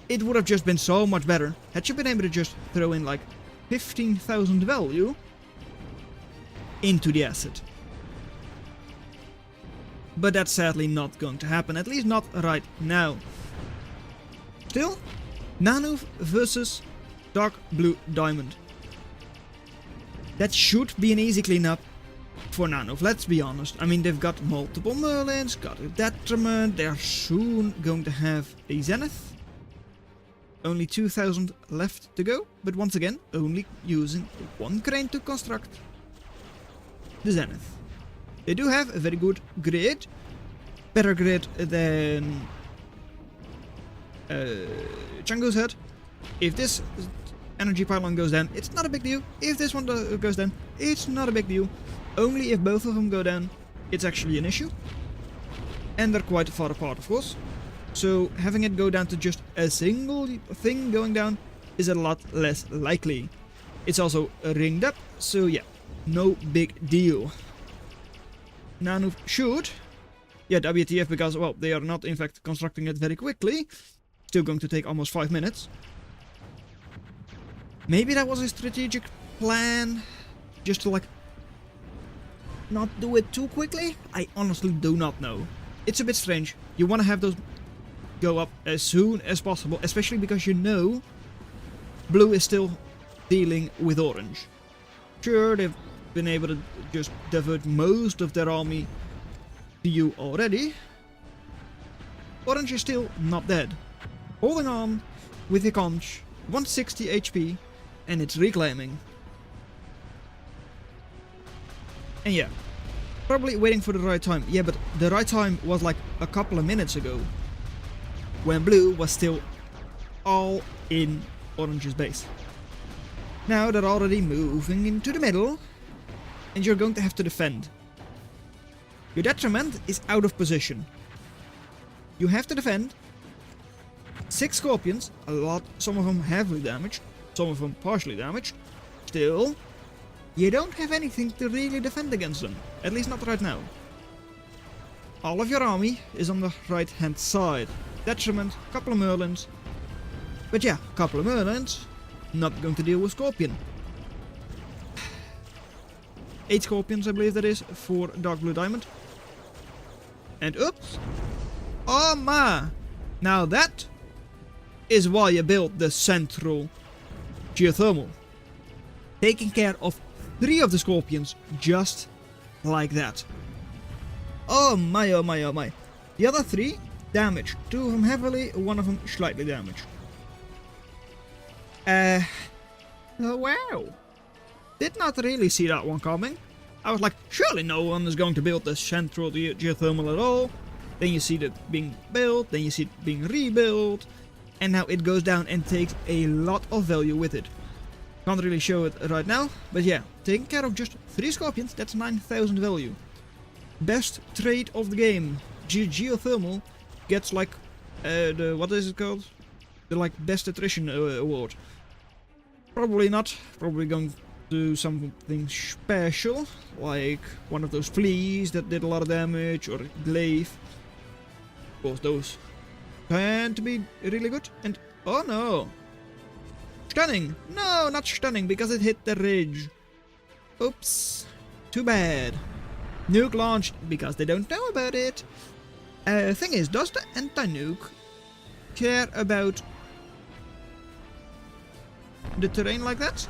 It would have just been so much better had you been able to just throw in like 15,000 value into the acid. But that's sadly not going to happen, at least not right now. Still, Nanook versus Dark Blue Diamond. That should be an easy cleanup for Nanook, let's be honest. I mean, they've got multiple Merlins, got a Detriment, they're soon going to have a Zenith. Only 2,000 left to go, but once again, only using one crane to construct the Zenith. They do have a very good grid, better grid than Django's had. If this energy pylon goes down, it's not a big deal. If this one goes down, it's not a big deal. Only if both of them go down, it's actually an issue. And they're quite far apart, of course. So having it go down to just a single thing going down is a lot less likely. It's also ringed up, so yeah, no big deal. Nanook should, yeah, WTF, because, well, they are not in fact constructing it very quickly. Still going to take almost 5 minutes. Maybe that was a strategic plan, just to like not do it too quickly? I honestly do not know. It's a bit strange. You want to have those go up as soon as possible, especially because you know blue is still dealing with orange. Sure, they've been able to just divert most of their army to you already. Orange is still not dead. Holding on with the conch, 160 HP, and it's reclaiming. And yeah, probably waiting for the right time. Yeah, but the right time was like a couple of minutes ago, when blue was still all in orange's base. Now they're already moving into the middle, and you're going to have to defend. Your Detriment is out of position. You have to defend. 6 scorpions, a lot, some of them heavily damaged, some of them partially damaged. Still, you don't have anything to really defend against them, at least not right now. All of your army is on the right hand side. Detriment, couple of Merlins. But yeah, couple of Merlins, not going to deal with Scorpion. 8 Scorpions, I believe that is, for Dark Blue Diamond. And oops! Oh my! Now that is why you built the central geothermal. Taking care of 3 of the Scorpions, just like that. Oh my, oh my, oh my. The other 3 damaged. 2 of them heavily, 1 of them slightly damaged. Oh wow. Did not really see that one coming. I was like, surely no one is going to build the central geothermal at all. Then you see it being built, then you see it being rebuilt. And now it goes down and takes a lot of value with it. Can't really show it right now, but yeah, taking care of just 3 Scorpions, that's 9,000 value. Best trade of the game. Geothermal gets like, what is it called? The like best attrition award. Probably not, probably going to do something special, like one of those fleas that did a lot of damage, or glaive. Of course, those tend to be really good, and oh no! Stunning! No, not stunning, because it hit the ridge. Oops. Too bad. Nuke launched, because they don't know about it. Thing is, does the anti-nuke care about the terrain like that?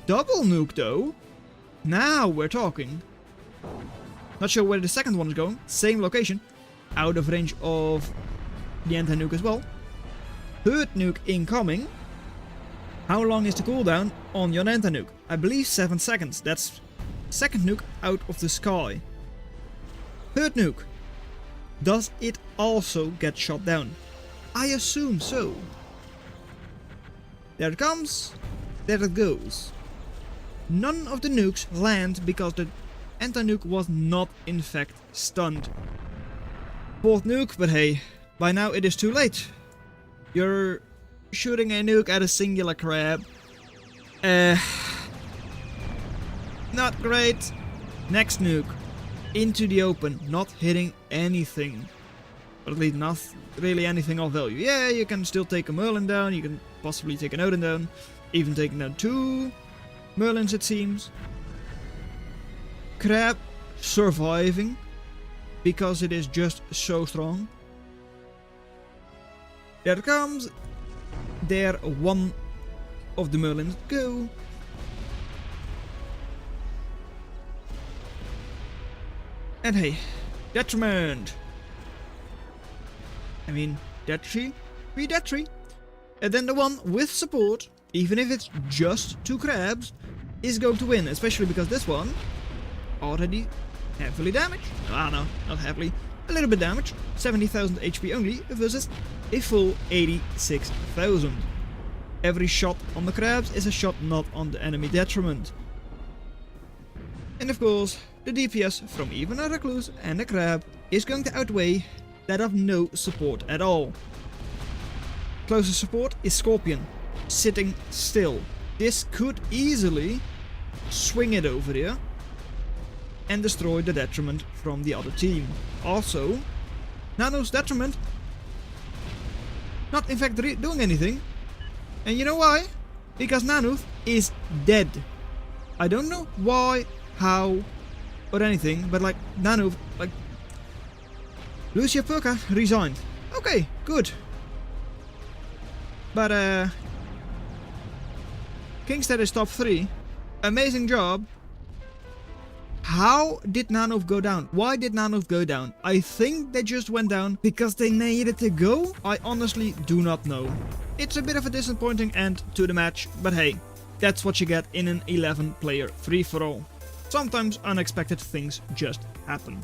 Double nuke though? Now we're talking. Not sure where the second one is going. Same location. Out of range of the anti-nuke as well. Third nuke incoming. How long is the cooldown on your anti-nuke? I believe 7 seconds. That's second nuke out of the sky. Third nuke. Does it also get shot down? I assume so. There it comes. There it goes. none of the nukes land because the anti-nuke was not in fact stunned. 4th nuke, but hey, by now it is too late. You're shooting a nuke at a singular crab. Not great. Next nuke. Into the open, not hitting anything. Or at least not really anything of value. Yeah, you can still take a Merlin down, you can possibly take an Odin down. Even taking down 2 Merlins it seems. Crab surviving. Because it is just so strong. There it comes. There one of the Merlins go. And hey, detriment. I mean, dead tree, be dead tree. And then the one with support, even if it's just 2 crabs, is going to win. Especially because this one already heavily damaged. Ah no, not heavily. A little bit damaged. 70,000 HP only versus a full 86,000. Every shot on the crabs is a shot not on the enemy detriment. And of course, the DPS from even a recluse and a crab is going to outweigh that of no support at all. Closest support is Scorpion, sitting still. This could easily swing it over here and destroy the detriment from the other team. Also, Nano's detriment not in fact doing anything. And you know why? Because Nanoth is dead. I don't know why, how, or anything, but like Nanoth, like Lucia Perka resigned. Okay, good. But Kingstead is top 3. Amazing job. How did Nanoth go down? Why did Nanoth go down? I think they just went down because they needed to go. I honestly do not know. It's a bit of a disappointing end to the match, but hey, that's what you get in an 11-player free-for-all. Sometimes unexpected things just happen.